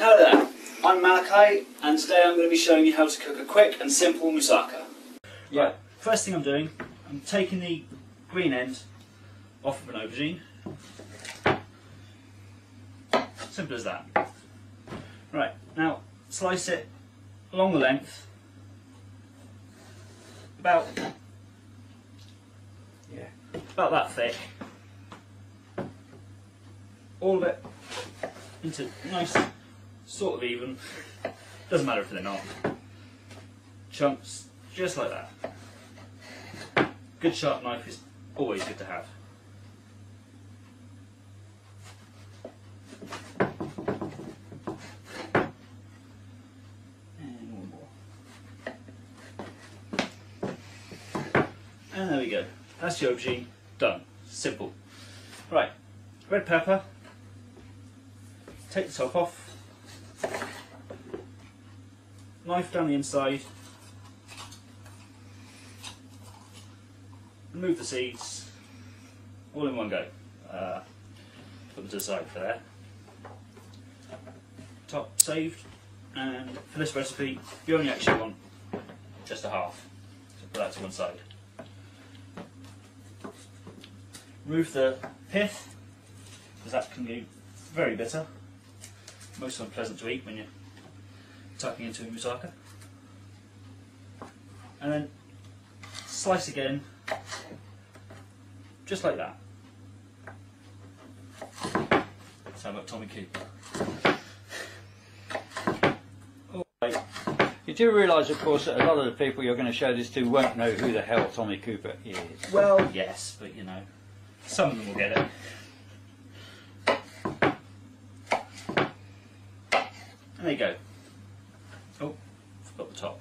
Hello there, I'm Malakie and today I'm going to be showing you how to cook a quick and simple moussaka. Yeah. Right, first thing I'm doing, I'm taking the green end off of an aubergine. Simple as that. Right, now slice it along the length, about that thick. All of it into nice, sort of even, doesn't matter if they're not, chunks, just like that. Good sharp knife is always good to have. And one more. And there we go. That's the aubergine done. Simple. Right, red pepper. Take the top off, knife down the inside, remove the seeds, all in one go. Put them to the side for there. Top saved, and for this recipe you only actually want just a half, so put that to one side. Remove the pith, because that can be very bitter. Most unpleasant to eat when you're tucking into a moussaka. And then slice again, just like that. Sound like Tommy Cooper. Right. You do realise, of course, that a lot of the people you're going to show this to won't know who the hell Tommy Cooper is. Well, yes, but you know, some of them will get it. And there you go. Oh, forgot the top.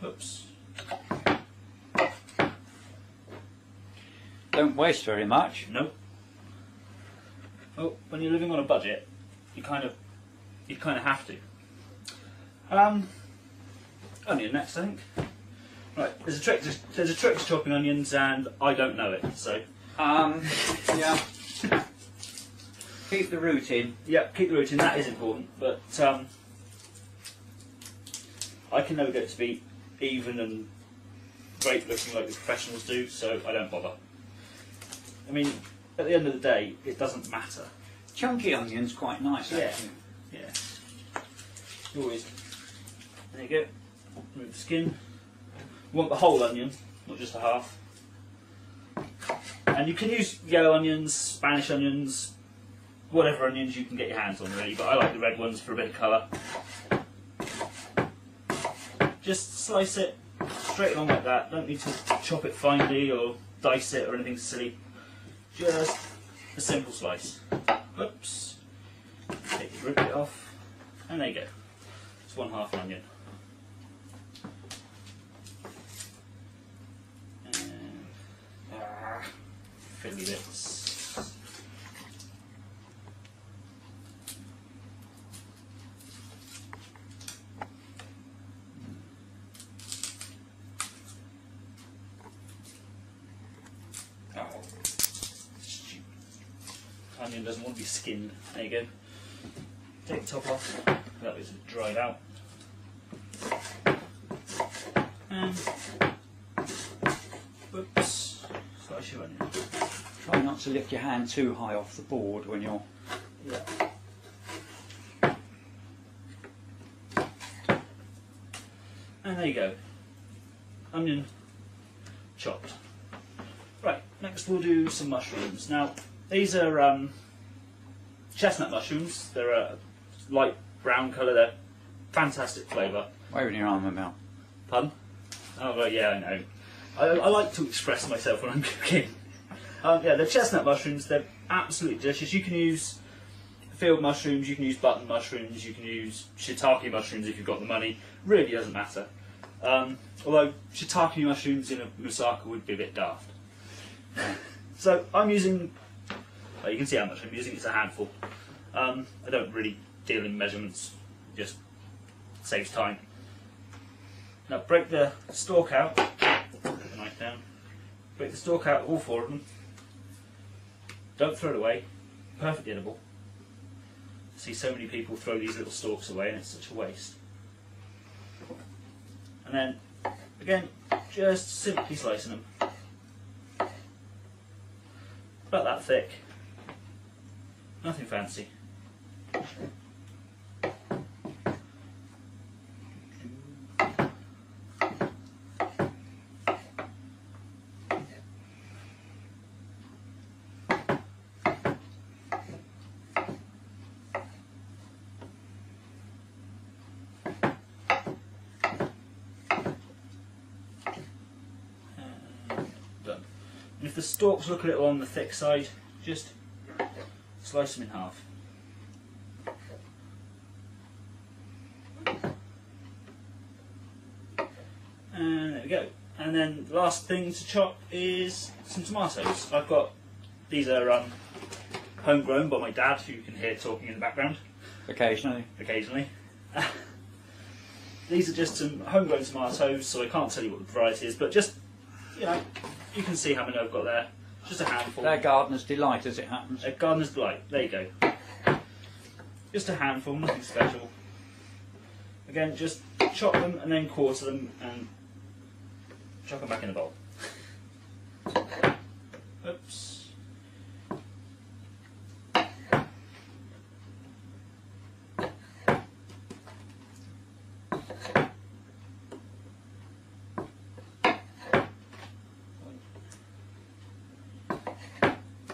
Oops. Don't waste very much. No. Oh, when you're living on a budget, you kind of have to. Onion next, I think. Right, there's a trick to chopping onions, and I don't know it. So, yeah. Keep the root in. Yeah, keep the root in. That is important, but I can never get it to be even and great looking like the professionals do, so I don't bother. I mean, at the end of the day, it doesn't matter. Chunky onion's quite nice, actually. Yeah. Always. There you go. Remove the skin. You want the whole onion, not just a half. And you can use yellow onions, Spanish onions, whatever onions you can get your hands on really, but I like the red ones for a bit of colour. Just slice it straight along like that, don't need to chop it finely or dice it or anything silly. Just a simple slice. Oops. Take the root bit off, and there you go. It's 1/2 an onion. Fiddly bits. Oh, stupid. Onion doesn't want to be skinned. There you go. Take the top off. That was dried out. And whoops. Slice your onion. Try not to lift your hand too high off the board when you're... Yeah. And there you go. Onion chopped. Right, next we'll do some mushrooms. Now, these are chestnut mushrooms. They're a light brown colour. They're fantastic flavour. Waving your arm about. Pardon? Oh, well, yeah, I know. I like to express myself when I'm cooking. Yeah, the chestnut mushrooms, they're absolutely delicious. You can use field mushrooms, you can use button mushrooms, you can use shiitake mushrooms if you've got the money. Really doesn't matter. Although shiitake mushrooms in a moussaka would be a bit daft. So I'm using, well, you can see how much I'm using, it's a handful. I don't really deal in measurements, just saves time. Now break the stalk out, put the knife down, break the stalk out, all 4 of them. Don't throw it away, perfectly edible. I see so many people throw these little stalks away and it's such a waste. And then, again, just simply slicing them. About that thick, nothing fancy. And if the stalks look a little on the thick side, just slice them in half. And there we go. And then the last thing to chop is some tomatoes. I've got, these are homegrown by my dad, who you can hear talking in the background. Occasionally. Occasionally. These are just some homegrown tomatoes, so I can't tell you what the variety is, but just, you know, you can see how many I've got there. Just a handful. They're gardener's delight, as it happens. A gardener's delight. There you go. Just a handful, nothing special. Again, just chop them and then quarter them and chuck them back in the bowl. Oops.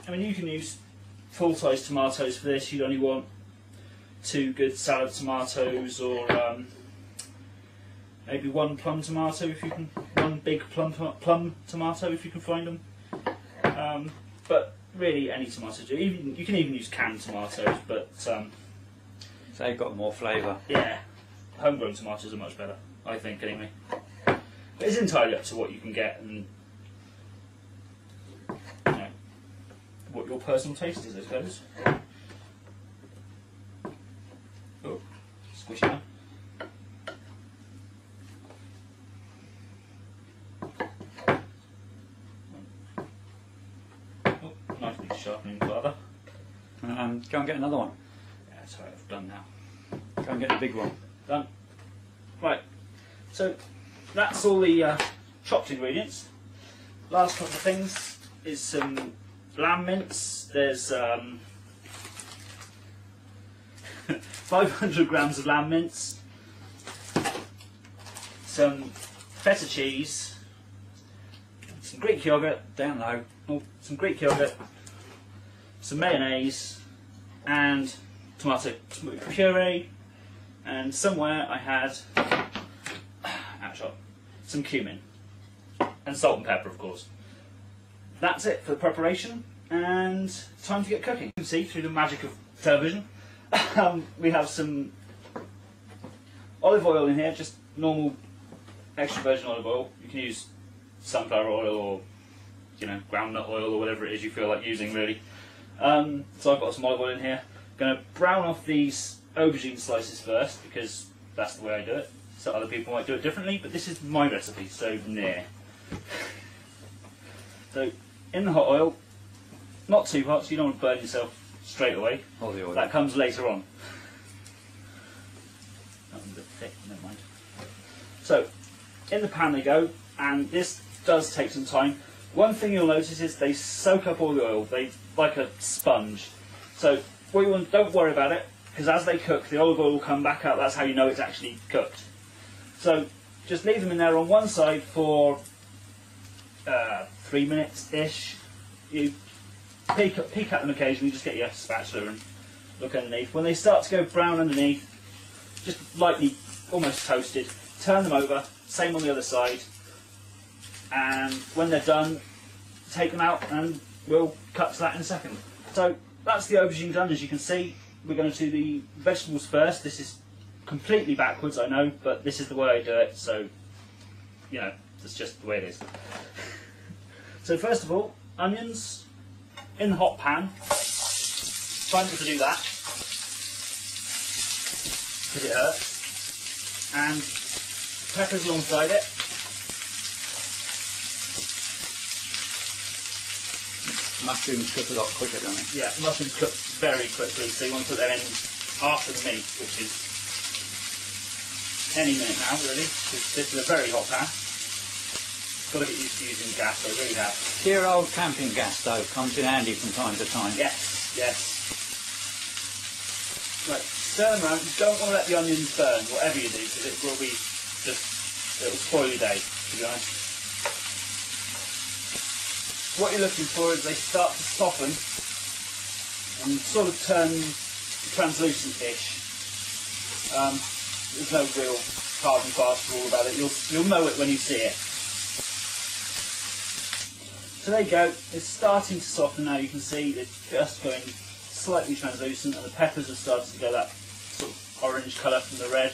I mean, you can use full-size tomatoes for this. You'd only want 2 good salad tomatoes, or maybe 1 plum tomato if you can. 1 big plum tomato if you can find them. But really, any tomato do. Even you can even use canned tomatoes, but So they've got more flavour. yeah, homegrown tomatoes are much better, I think, anyway. But it's entirely up to what you can get and what your personal taste is, I suppose. Oh, squishy now. Oh, nicely sharpening father. Go and get another one. Yeah, sorry, I've done now. Go and get the big one. Done. Right, so that's all the chopped ingredients. Last couple of things is some lamb mince. There's 500 grams of lamb mince, some feta cheese, some Greek yoghurt, Down low. some Greek yoghurt, some mayonnaise, and tomato puree, and somewhere I had some cumin, and salt and pepper, of course. That's it for the preparation, and time to get cooking. You can see through the magic of television, we have some olive oil in here, just normal extra virgin olive oil. You can use sunflower oil or, you know, groundnut oil or whatever it is you feel like using, really. So I've got some olive oil in here. I'm going to brown off these aubergine slices first, because that's the way I do it. So other people might do it differently, but this is my recipe, so there. So in the hot oil, not too hot, so you don't want to burn yourself straight away. All the oil. That comes later on. That one's a bit thick, never mind. So in the pan they go, and this does take some time. One thing you'll notice is they soak up all the oil. They like a sponge. So what you want, don't worry about it, because as they cook, the olive oil will come back out. That's how you know it's actually cooked. So just leave them in there on one side for 3 minutes-ish. You peek at them occasionally, just get your spatula and look underneath. When they start to go brown underneath, just lightly, almost toasted, turn them over, same on the other side, and when they're done, take them out and we'll cut to that in a second. So that's the aubergine done. As you can see, we're going to do the vegetables first. This is completely backwards, I know, but this is the way I do it, so, you know, that's just the way it is. So first of all, onions in the hot pan. Try not to do that, because it hurts. And peppers alongside it. Mushrooms cook a lot quicker, don't they? Yeah, mushrooms cook very quickly, so you want to put them in after the meat, which is any minute now, really, because this is a very hot pan. Got to get used to using gas, I really have. Dear old camping gas stove comes in handy from time to time. Yes, yes. Right, stir them around. You don't want to let the onions burn, whatever you do, because it will be just, it will spoil your day, to be honest. What you're looking for is they start to soften and sort of turn translucent-ish. There's no real hard and fast rule about it. You'll know it when you see it. So there you go. It's starting to soften now. You can see it's just going slightly translucent, and the peppers have started to go that sort of orange colour from the red.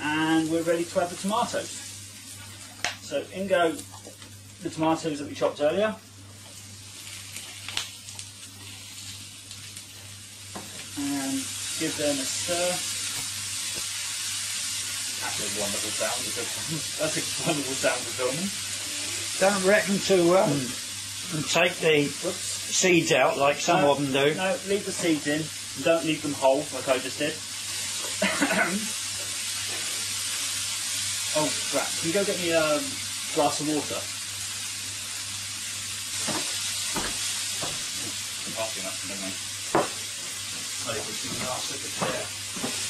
And we're ready to add the tomatoes. So in go the tomatoes that we chopped earlier. And give them a stir. That's a wonderful sound. That's a wonderful sound for filming. Don't reckon to take the seeds out like some of them do. No, leave the seeds in. And don't leave them whole like I just did. Oh crap, can you go get me a glass of water?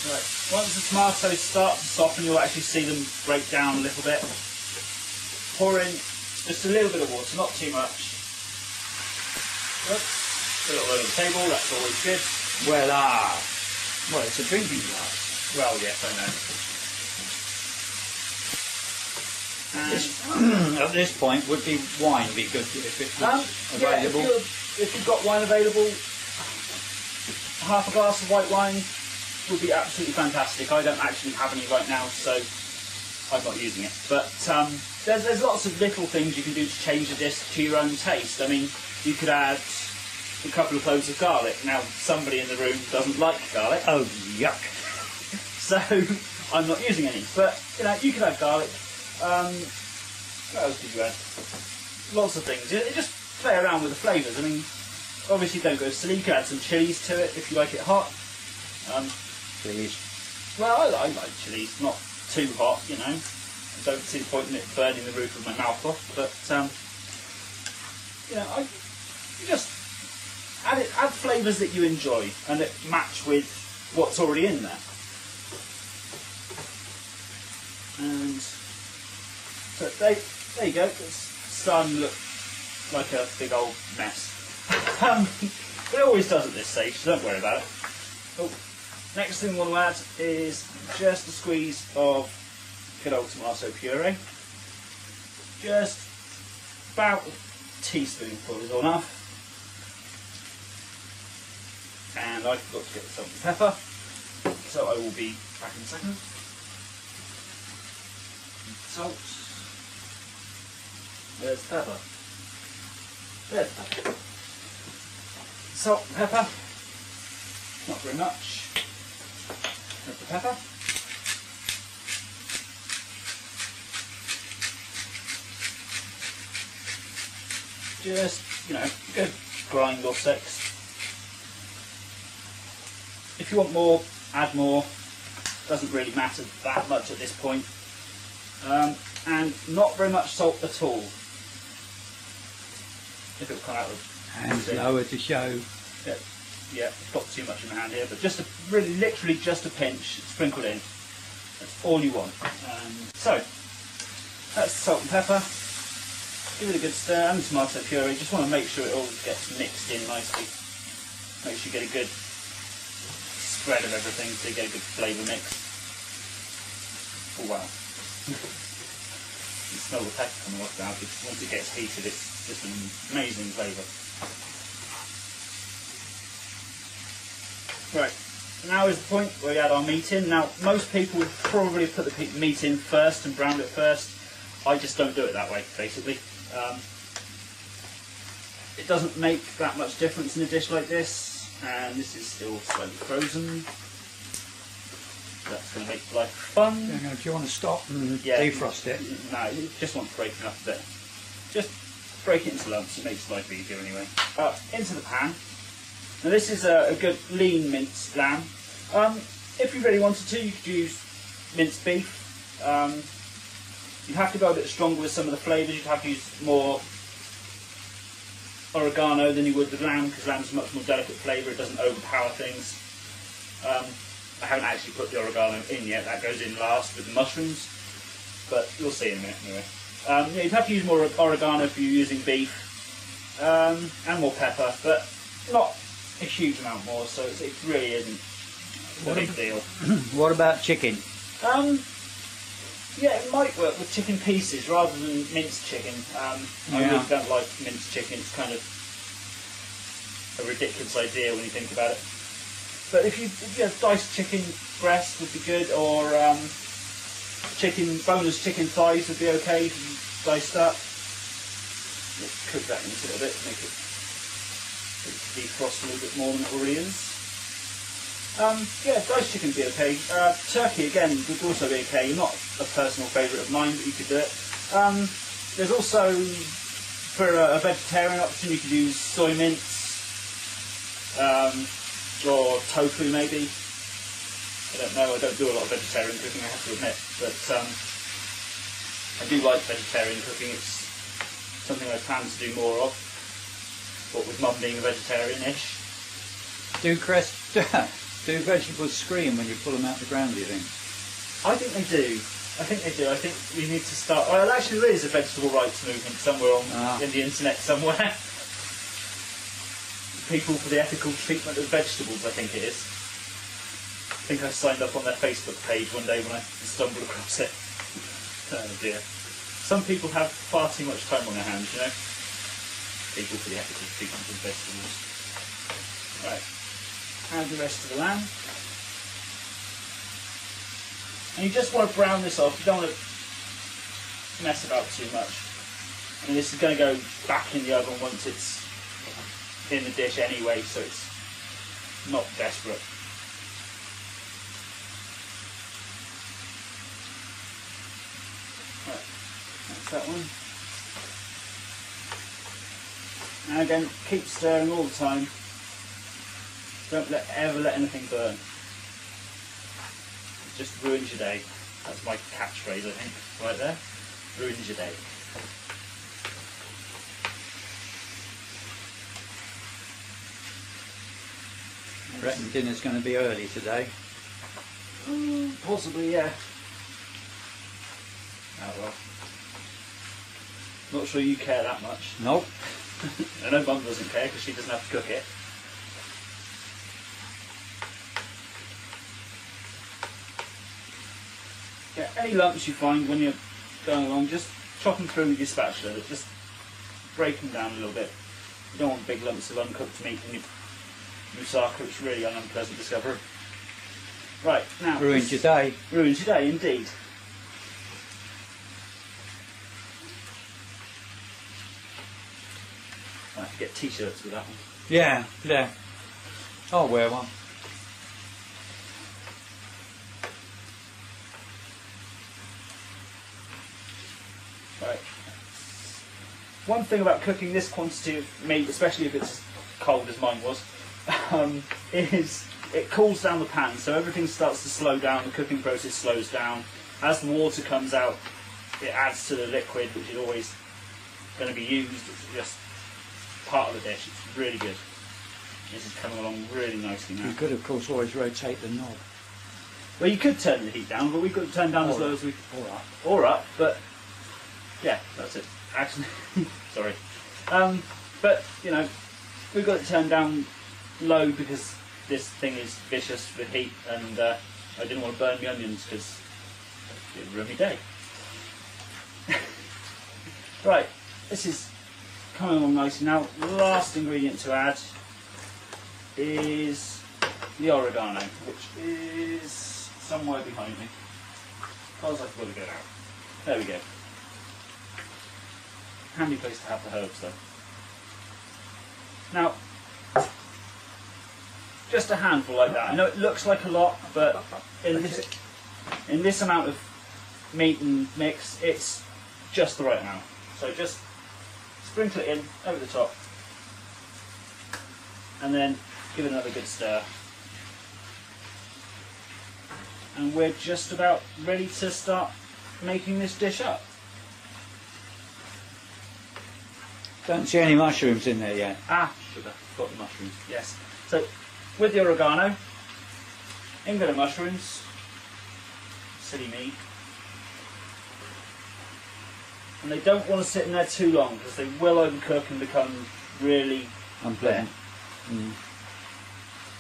Right. Once the tomatoes start to soften, you'll actually see them break down a little bit. Pour in just a little bit of water, not too much. Oops. Put it all over the table, that's always good. Well, well, it's a drinking glass. Well, yes, I know. And at this point, would be wine be good if it was available? Yeah, if you've got wine available, half a glass of white wine would be absolutely fantastic. I don't actually have any right now, so I'm not using it. But there's lots of little things you can do to change the dish to your own taste. I mean, you could add a couple of cloves of garlic. Now, somebody in the room doesn't like garlic. Oh, yuck. So, I'm not using any. But, you know, you could add garlic. What else did you add? Lots of things. Just play around with the flavours. I mean, obviously don't go silly. You can add some chilies to it if you like it hot. Please. Well, I like chilies, not too hot, you know. I don't see the point in it burning the roof of my mouth off, but you know, you just add flavours that you enjoy and that match with what's already in there. And so there you go. It's starting to look like a big old mess. But it always does at this stage, so don't worry about it. Oh, next thing we'll add is just a squeeze of good old tomato puree. Just about a teaspoonful is enough. And I forgot to get the salt and pepper, so I will be back in a second. Salt. There's pepper. There's pepper. Salt and pepper. Not very much. There's the pepper. Just, you know, good grind or six. If you want more, add more. Doesn't really matter that much at this point. And not very much salt at all. If it'll come out of Hands lower to show. Yeah, got too much in my hand here, but just really, literally just a pinch sprinkled in. That's all you want. So that's salt and pepper. Give it a good stir, and tomato puree. Just want to make sure it all gets mixed in nicely. Make sure you get a good spread of everything, so you get a good flavour mix. Oh wow! You smell the pepper coming off now. Once it gets heated, it's just an amazing flavour. Right, now is the point where we add our meat in. Now, most people would probably put the meat in first and brown it first. I just don't do it that way, basically. It doesn't make that much difference in a dish like this, and this is still slightly frozen. That's going to make life fun. Do you want to stop and defrost it? No, you just want to break it up a bit. Just break it into lumps, it makes life easier anyway. Into the pan. Now this is a good lean minced lamb. If you really wanted to, you could use minced beef. You'd have to go a bit stronger with some of the flavours. You'd have to use more oregano than you would with lamb, because lamb's a much more delicate flavour, it doesn't overpower things. I haven't actually put the oregano in yet, that goes in last with the mushrooms, but you'll see in a minute anyway. Yeah, you'd have to use more oregano if you're using beef, and more pepper, but not a huge amount more, so it really isn't a big deal. What about chicken? Yeah, it might work with chicken pieces rather than minced chicken. I really don't like minced chicken, it's kind of a ridiculous idea when you think about it. But if you have diced chicken breast would be good, or boneless chicken thighs would be okay if you dice that. Cook that in a little bit, make it defrost a little bit more than it already is. Yeah, diced chicken would be okay. Turkey again would also be okay. Not a personal favourite of mine, but you could do it. There's also, for a vegetarian option, you could use soy mince, or tofu maybe. I don't know, I don't do a lot of vegetarian cooking, I have to admit, but I do like vegetarian cooking. It's something I plan to do more of, what with Mum being a vegetarian-ish. Do vegetables scream when you pull them out the ground, do you think? I think they do. I think we need to start... Well, actually there is a vegetable rights movement somewhere in the internet somewhere. People for the ethical treatment of vegetables, I think it is. I think I signed up on their Facebook page one day when I stumbled across it. Oh dear. Some people have far too much time on their hands, you know? People for the ethical treatment of vegetables. Right. Add the rest of the lamb. And you just want to brown this off, you don't want to mess about too much. I mean, this is going to go back in the oven once it's in the dish anyway, so it's not desperate. Right, that's that one. Now again, keep stirring all the time. Don't ever let anything burn. It just ruins your day. That's my catchphrase, I think, right there. Ruins your day. I reckon dinner's going to be early today. Possibly, yeah. Oh well. Not sure you care that much. Nope. I know Mum doesn't care because she doesn't have to cook it. Yeah, any lumps you find when you're going along, just chop them through with your spatula. Just break them down a little bit. You don't want big lumps of uncooked meat in your moussaka. It's really an unpleasant discovery. Right, now... Ruins your day. Ruins your day, indeed. I could get t-shirts with that one. Yeah. I'll wear one. Right. One thing about cooking this quantity of meat, especially if it's as cold as mine was, is it cools down the pan, so everything starts to slow down, the cooking process slows down. As the water comes out, it adds to the liquid, which is always going to be used. It's just part of the dish. It's really good. This is coming along really nicely now. You could, of course, always rotate the knob. Well, you could turn the heat down, but we've got to turn down as low as we... Or up, but... Yeah, that's it. Actually, sorry. But, you know, we've got it turned down low because this thing is vicious with heat, and I didn't want to burn the onions because it would ruin my day. Right, this is coming along nicely now. The last ingredient to add is the oregano, which is somewhere behind me. Because I've got to get out. There we go. Handy place to have the herbs though. Now, just a handful like that. I know it looks like a lot, but in this amount of meat and mix, it's just the right amount. So just sprinkle it in over the top, and then give it another good stir. And we're just about ready to start making this dish up. Don't see any mushrooms in there yet. Ah, sugar, got the mushrooms, yes. So, with the oregano, England mushrooms, silly me. And they don't want to sit in there too long because they will overcook and become really Unpleasant.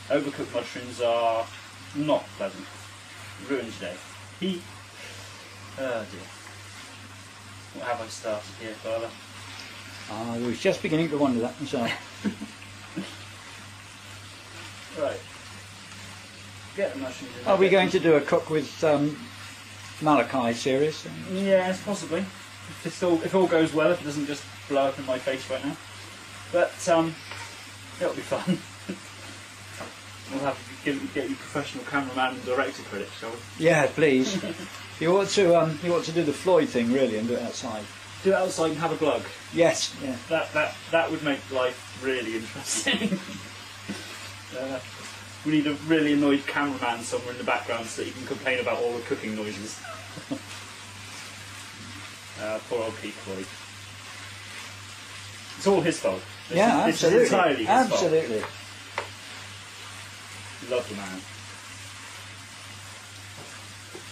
Overcooked mushrooms are not pleasant. Ruined today. Oh dear. What have I started here, Father? I was just beginning to wonder that myself. Right. Get the mushrooms in. Are we going to do a cook with Malakie series? Yes, possibly. If all goes well, if it doesn't just blow up in my face right now. But it'll be fun. We'll have to get you professional cameraman and director credit, shall we? Yeah, please. You ought to do the Floyd thing really and do it outside. Do it outside and have a glug. Yes, yeah. That would make life really interesting. We need a really annoyed cameraman somewhere in the background so that he can complain about all the cooking noises. Poor old Pete Floyd. It's all his fault. It's entirely his fault. Love the man.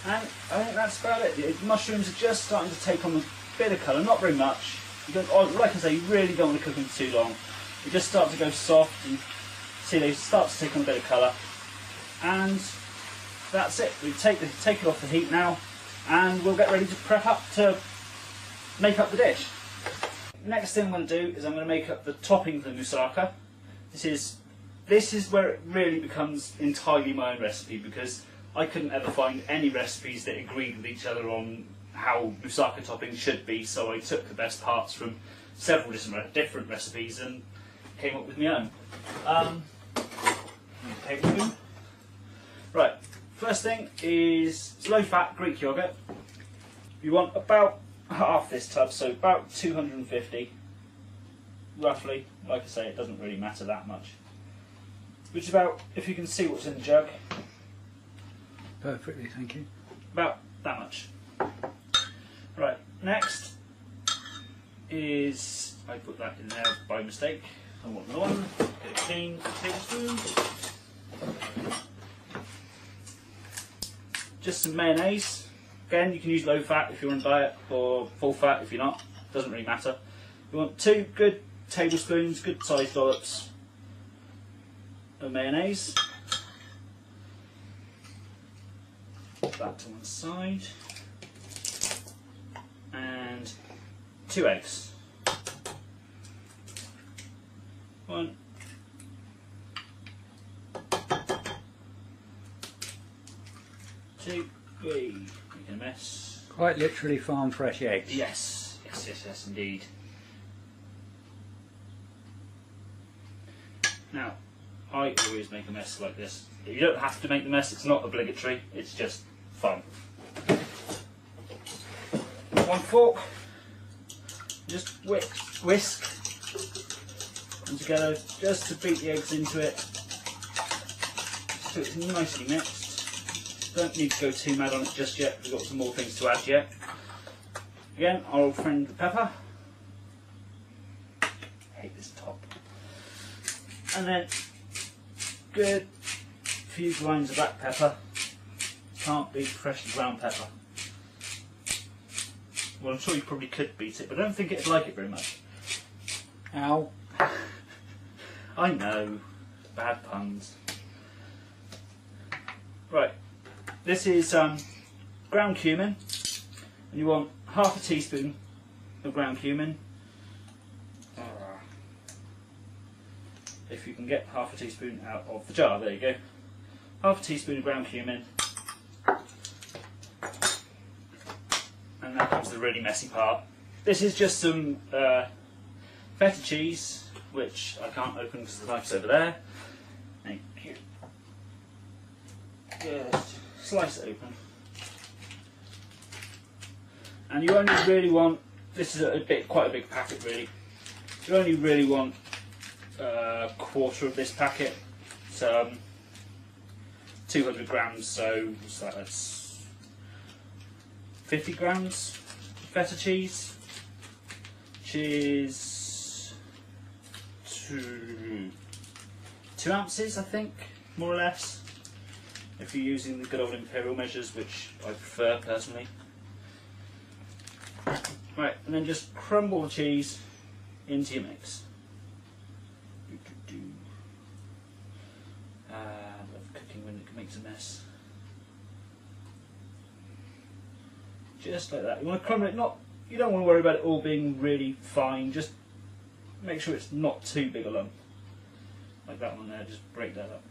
And I think that's about it. The mushrooms are just starting to take on a bit of colour, not very much. You don't, like I say, you really don't want to cook them too long. They just start to go soft and see they start to take on a bit of colour. And that's it. We take it off the heat now and we'll get ready to prep up to make up the dish. Next thing I'm going to do is I'm going to make up the topping for the moussaka. This is where it really becomes entirely my own recipe because I couldn't ever find any recipes that agreed with each other on how moussaka topping should be, so I took the best parts from several different recipes and came up with my own. Tablespoon. Right, first thing is low-fat Greek yoghurt. You want about half this tub, so about 250, roughly. Like I say, it doesn't really matter that much. Which is about, if you can see what's in the jug. Perfectly, thank you. About that much. Right, next is, I put that in there by mistake. I want another one. Get a clean tablespoon. Just some mayonnaise. Again, you can use low fat if you're on a diet, or full fat if you're not. Doesn't really matter. You want 2 good tablespoons, good sized dollops of mayonnaise. Put that to one side. And 2 eggs. 1, 2, 3. Making a mess. Quite literally farm fresh eggs. Yes, indeed. Now, I always make a mess like this. You don't have to make the mess, it's not obligatory, it's just fun. 1 fork, just whisk them together just to beat the eggs into it so it's nicely mixed. Don't need to go too mad on it just yet, we've got some more things to add yet. Again, our old friend the pepper. Hate this top. And then good few grinds of black pepper. Can't beat freshly ground pepper. Well, I'm sure you probably could beat it, but I don't think it'd like it very much. Ow. I know. Bad puns. Right. This is ground cumin. And you want half a teaspoon of ground cumin. If you can get half a teaspoon out of the jar, there you go. Half a teaspoon of ground cumin. And now comes the really messy part. This is just some feta cheese, which I can't open because the knife's over there. Thank you. Just slice it open. And you only really want, this is quite a big packet really, You only really want a quarter of this packet, so 200 grams, so that's 50 grams feta cheese, which is 2 ounces, I think, more or less, if you're using the good old imperial measures, which I prefer personally. Right, and then just crumble the cheese into your mix. I love cooking when it makes a mess. Just like that. You want to crumble it, you don't want to worry about it all being really fine, just make sure it's not too big a lump. Like that one there, just break that up.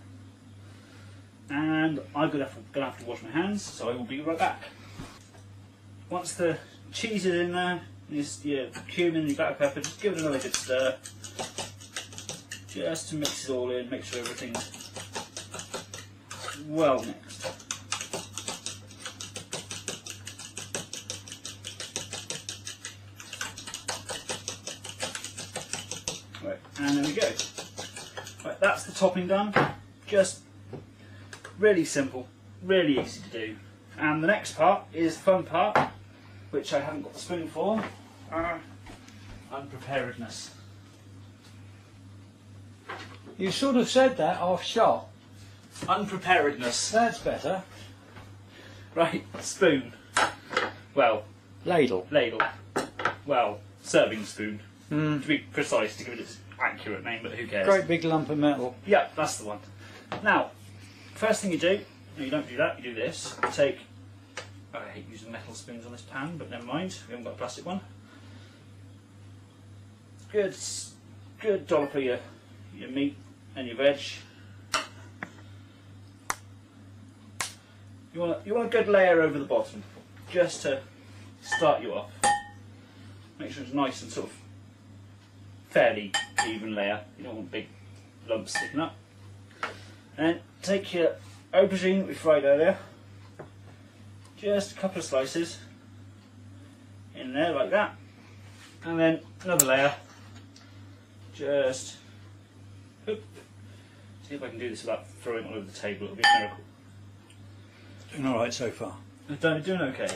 And I'm going to have to wash my hands, so I will be right back. Once the cheese is in there, your cumin, your black pepper, just give it another good stir. Just to mix it all in, make sure everything's well mixed. Right, and there we go. Right, that's the topping done. Just really simple, really easy to do. And the next part is the fun part, which I haven't got the spoon for. Unpreparedness. You sort of said that off shot. Unpreparedness. That's better. Right, spoon. Well, Ladle. ladle. Well, serving spoon. Mm. To be precise, to give it its accurate name, but who cares? Great big lump of metal. Yeah, that's the one. Now, first thing you do, no, you don't do that, you do this. You take, I hate using metal spoons on this pan, but never mind, we haven't got a plastic one. Good dollop of your meat and your veg. You want a good layer over the bottom, just to start you off. Make sure it's nice and sort of fairly even layer. You don't want big lumps sticking up. And take your aubergine we fried earlier, just a couple of slices in there like that, and then another layer. Just whoop. See if I can do this without throwing it all over the table. It'll be a miracle. Doing all right so far. Doing okay.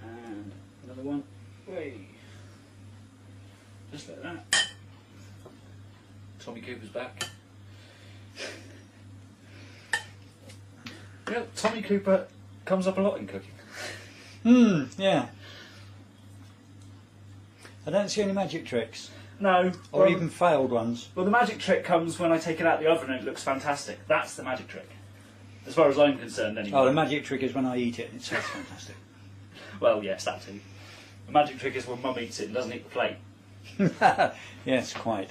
And another one. Whey. Just like that. Tommy Cooper's back. Yeah, Tommy Cooper comes up a lot in cooking. Yeah. I don't see any magic tricks. No. Or even failed ones. Well, the magic trick comes when I take it out the oven and it looks fantastic. That's the magic trick. As far as I'm concerned, anyway. Oh, the magic trick is when I eat it and it tastes fantastic. Well, yes, that too. The magic trick is when Mum eats it and doesn't eat the plate. Yes, quite.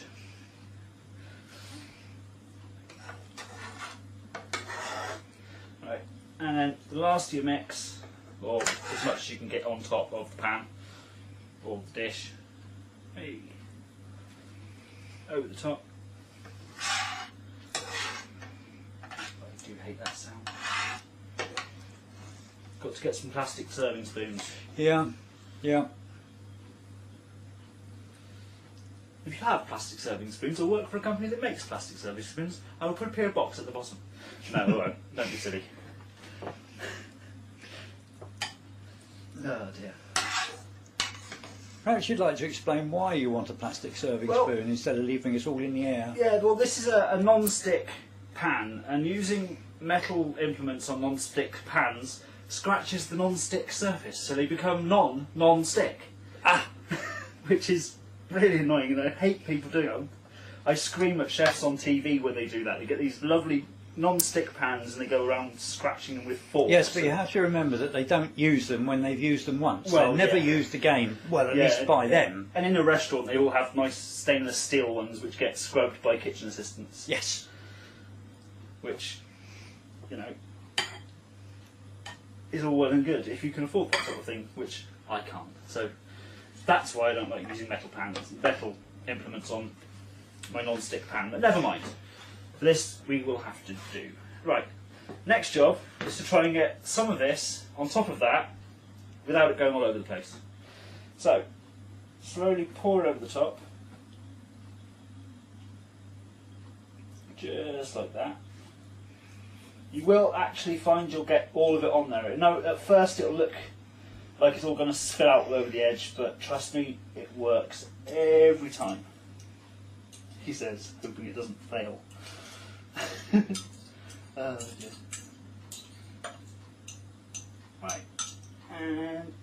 Right, and then the last of your mix, or as much as you can get on top of the pan or the dish, hey, over the top. I do hate that sound. Got to get some plastic serving spoons. Yeah, yeah. If you have plastic serving spoons or work for a company that makes plastic serving spoons, I will put a PO box at the bottom. No, I won't. Don't be silly. Oh dear. Perhaps you'd like to explain why you want a plastic serving spoon instead of leaving us all in the air. Yeah, well, this is a non-stick pan, and using metal implements on non-stick pans scratches the non-stick surface, so they become non-stick. Ah! Which is really annoying, and I hate people doing it. I scream at chefs on TV when they do that. They get these lovely non-stick pans and they go around scratching them with forks. Yes, but you have to remember that they don't use them when they've used them once. Well, they're never yeah. used again, well, at least by them. And in a restaurant they all have nice stainless steel ones which get scrubbed by kitchen assistants. Yes. Which, you know, is all well and good if you can afford that sort of thing, which I can't. So that's why I don't like using metal pans, metal implements on my non-stick pan, but never mind. For this we will have to do. Right, next job is to try and get some of this on top of that without it going all over the place. So, Slowly pour it over the top. Just like that. You will actually find you'll get all of it on there. No, at first it'll look like it's all going to spill out over the edge, but trust me, it works every time. He says, hoping it doesn't fail. Oh dear. Right, and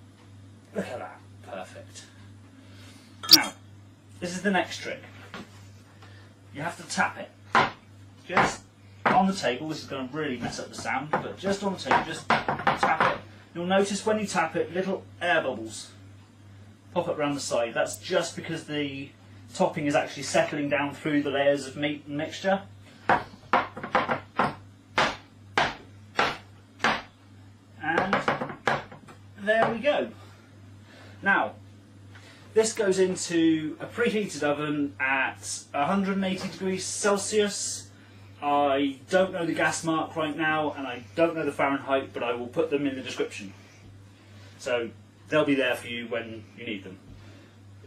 look at that, perfect. Now, this is the next trick. You have to tap it. Just on the table, this is going to really mess up the sound, but just on the table, just tap it. You'll notice when you tap it, little air bubbles pop up around the side. That's just because the topping is actually settling down through the layers of meat and mixture. And there we go. Now, this goes into a preheated oven at 180 degrees Celsius. I don't know the gas mark right now, and I don't know the Fahrenheit, but I will put them in the description. So they'll be there for you when you need them.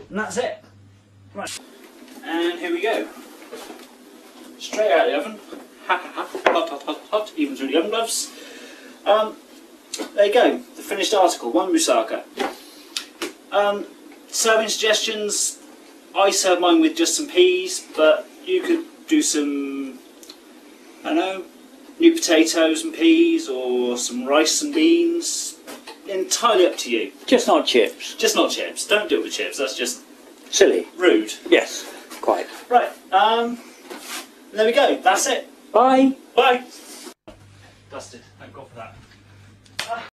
And that's it. Right. And here we go. Straight out of the oven. Hot, hot, hot, hot, even through the oven gloves. There you go. The finished article. One moussaka. Serving suggestions. I serve mine with just some peas, but you could do some, I don't know, new potatoes and peas, or some rice and beans. Entirely up to you. Just not chips. Just not chips. Don't do it with chips. That's just Silly. rude. Yes, quite. Right. There we go. That's it. Bye. Bye. Dusted. Thank God for that.